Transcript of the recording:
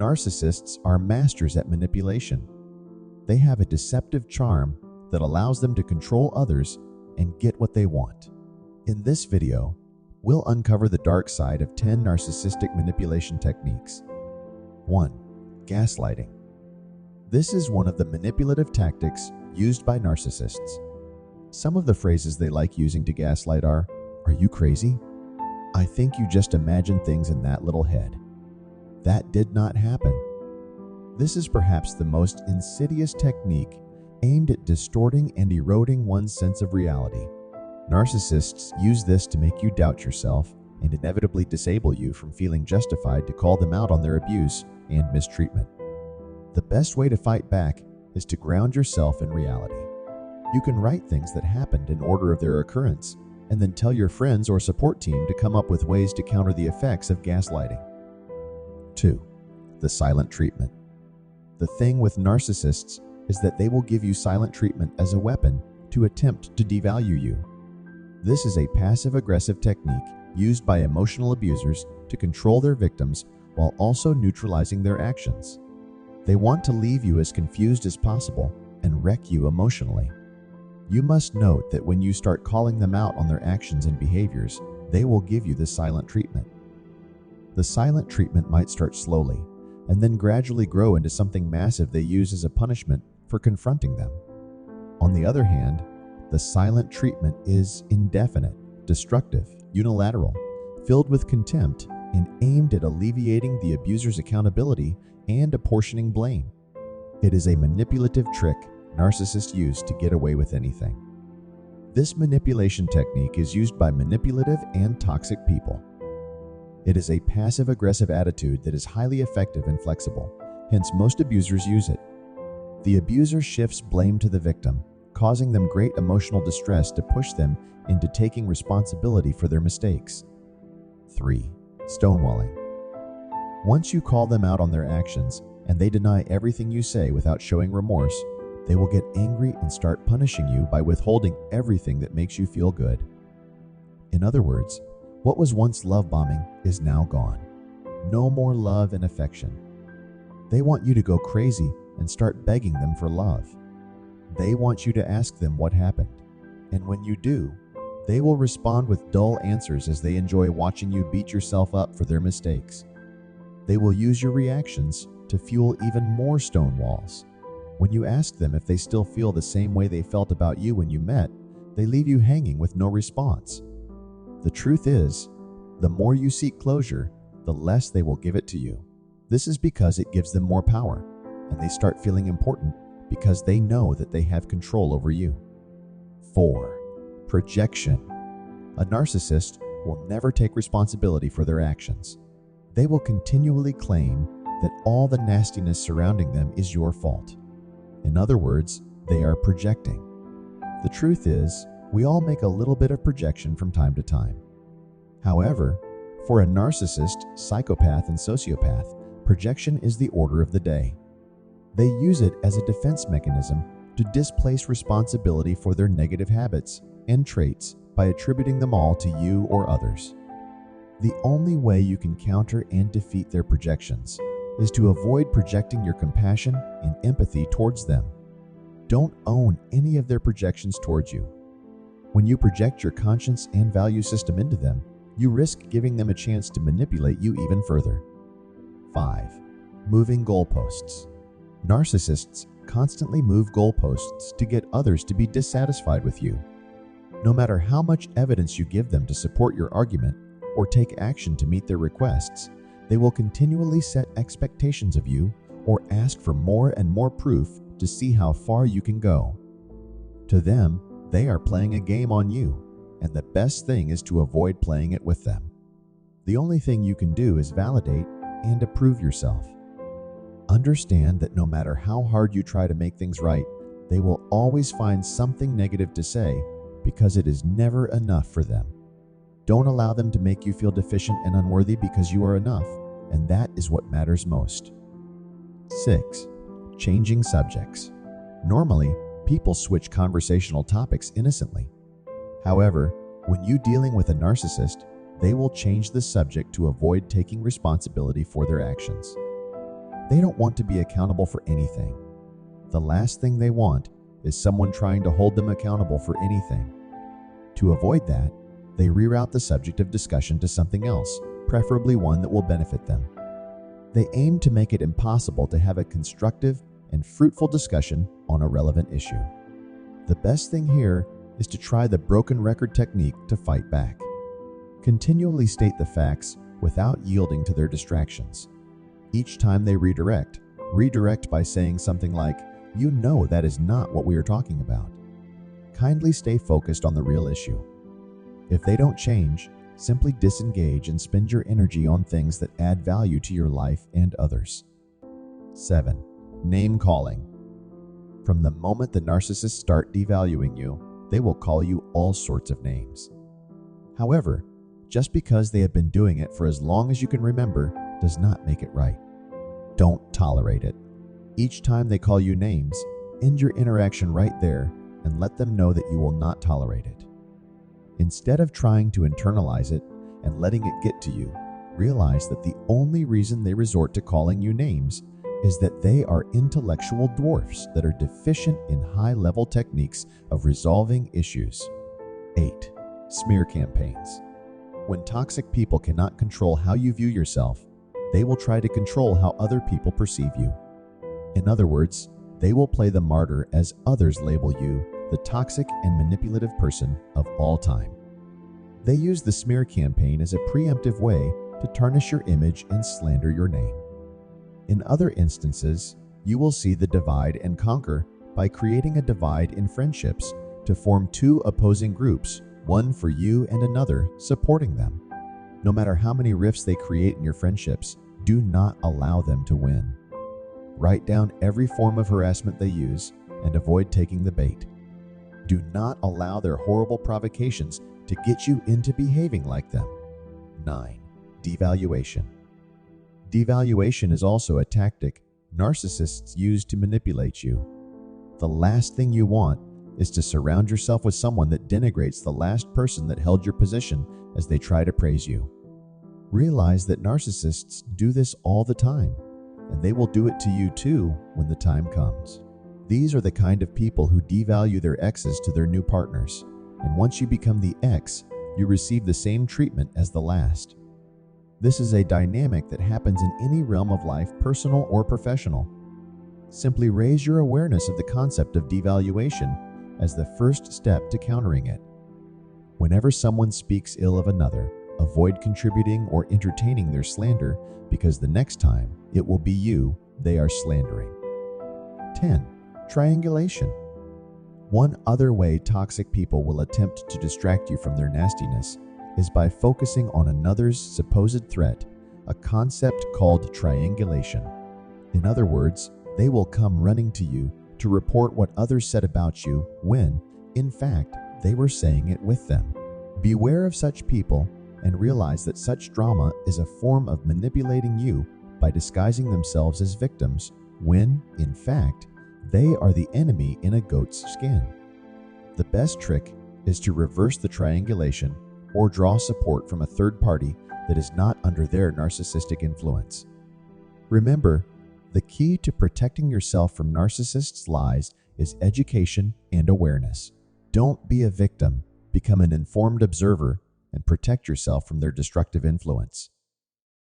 Narcissists are masters at manipulation. They have a deceptive charm that allows them to control others and get what they want. In this video, we'll uncover the dark side of 10 narcissistic manipulation techniques. 1. Gaslighting. This is one of the manipulative tactics used by narcissists. Some of the phrases they like using to gaslight are you crazy? I think you just imagine things in that little head. That did not happen. This is perhaps the most insidious technique aimed at distorting and eroding one's sense of reality. Narcissists use this to make you doubt yourself and inevitably disable you from feeling justified to call them out on their abuse and mistreatment. The best way to fight back is to ground yourself in reality. You can write things that happened in order of their occurrence, and then tell your friends or support team to come up with ways to counter the effects of gaslighting. 2. The silent treatment. The thing with narcissists is that they will give you silent treatment as a weapon to attempt to devalue you. This is a passive-aggressive technique used by emotional abusers to control their victims while also neutralizing their actions. They want to leave you as confused as possible and wreck you emotionally. You must note that when you start calling them out on their actions and behaviors, they will give you the silent treatment. The silent treatment might start slowly and then gradually grow into something massive they use as a punishment for confronting them. On the other hand, the silent treatment is indefinite, destructive, unilateral, filled with contempt, and aimed at alleviating the abuser's accountability and apportioning blame. It is a manipulative trick narcissists use to get away with anything. This manipulation technique is used by manipulative and toxic people. It is a passive-aggressive attitude that is highly effective and flexible, hence most abusers use it. The abuser shifts blame to the victim, causing them great emotional distress to push them into taking responsibility for their mistakes. 3. Stonewalling. Once you call them out on their actions and they deny everything you say without showing remorse, they will get angry and start punishing you by withholding everything that makes you feel good. In other words, what was once love bombing is now gone. No more love and affection. They want you to go crazy and start begging them for love. They want you to ask them what happened. And when you do, they will respond with dull answers as they enjoy watching you beat yourself up for their mistakes. They will use your reactions to fuel even more stonewalls. When you ask them if they still feel the same way they felt about you when you met, they leave you hanging with no response. The truth is, the more you seek closure, the less they will give it to you. This is because it gives them more power, and they start feeling important because they know that they have control over you. 4. Projection. A narcissist will never take responsibility for their actions. They will continually claim that all the nastiness surrounding them is your fault. In other words, they are projecting. The truth is, we all make a little bit of projection from time to time. However, for a narcissist, psychopath, and sociopath, projection is the order of the day. They use it as a defense mechanism to displace responsibility for their negative habits and traits by attributing them all to you or others. The only way you can counter and defeat their projections is to avoid projecting your compassion and empathy towards them. Don't own any of their projections towards you. When you project your conscience and value system into them, you risk giving them a chance to manipulate you even further. 5. Moving goalposts. Narcissists constantly move goalposts to get others to be dissatisfied with you. No matter how much evidence you give them to support your argument or take action to meet their requests, they will continually set expectations of you or ask for more and more proof to see how far you can go. To them, they are playing a game on you, and the best thing is to avoid playing it with them. The only thing you can do is validate and approve yourself. Understand that no matter how hard you try to make things right, they will always find something negative to say because it is never enough for them. Don't allow them to make you feel deficient and unworthy because you are enough, and that is what matters most. 6. Changing subjects. Normally, people switch conversational topics innocently. However, when you're dealing with a narcissist, they will change the subject to avoid taking responsibility for their actions. They don't want to be accountable for anything. The last thing they want is someone trying to hold them accountable for anything. To avoid that, they reroute the subject of discussion to something else, preferably one that will benefit them. They aim to make it impossible to have a constructive and fruitful discussion on a relevant issue. The best thing here is to try the broken record technique to fight back. Continually state the facts without yielding to their distractions. Each time they redirect by saying something like, "You know that is not what we are talking about." Kindly stay focused on the real issue. If they don't change, simply disengage and spend your energy on things that add value to your life and others. 7. Name calling. From the moment the narcissists start devaluing you, they will call you all sorts of names. However, just because they have been doing it for as long as you can remember does not make it right. Don't tolerate it. Each time they call you names, end your interaction right there and let them know that you will not tolerate it. Instead of trying to internalize it and letting it get to you, realize that the only reason they resort to calling you names is that they are intellectual dwarfs that are deficient in high-level techniques of resolving issues. 8. Smear campaigns. When toxic people cannot control how you view yourself, they will try to control how other people perceive you. In other words, they will play the martyr as others label you the toxic and manipulative person of all time. They use the smear campaign as a preemptive way to tarnish your image and slander your name. In other instances, you will see the divide and conquer by creating a divide in friendships to form two opposing groups, one for you and another supporting them. No matter how many rifts they create in your friendships, do not allow them to win. Write down every form of harassment they use and avoid taking the bait. Do not allow their horrible provocations to get you into behaving like them. 9. Devaluation. Devaluation is also a tactic narcissists use to manipulate you. The last thing you want is to surround yourself with someone that denigrates the last person that held your position as they try to praise you. Realize that narcissists do this all the time, and they will do it to you too when the time comes. These are the kind of people who devalue their exes to their new partners, and once you become the ex, you receive the same treatment as the last. This is a dynamic that happens in any realm of life, personal or professional. Simply raise your awareness of the concept of devaluation as the first step to countering it. Whenever someone speaks ill of another, avoid contributing or entertaining their slander, because the next time it will be you they are slandering. 10. Triangulation. One other way toxic people will attempt to distract you from their nastiness is by focusing on another's supposed threat, a concept called triangulation. In other words, they will come running to you to report what others said about you when, in fact, they were saying it with them. Beware of such people and realize that such drama is a form of manipulating you by disguising themselves as victims when, in fact, they are the enemy in a goat's skin. The best trick is to reverse the triangulation or draw support from a third party that is not under their narcissistic influence. Remember, the key to protecting yourself from narcissists' lies is education and awareness. Don't be a victim, become an informed observer, and protect yourself from their destructive influence.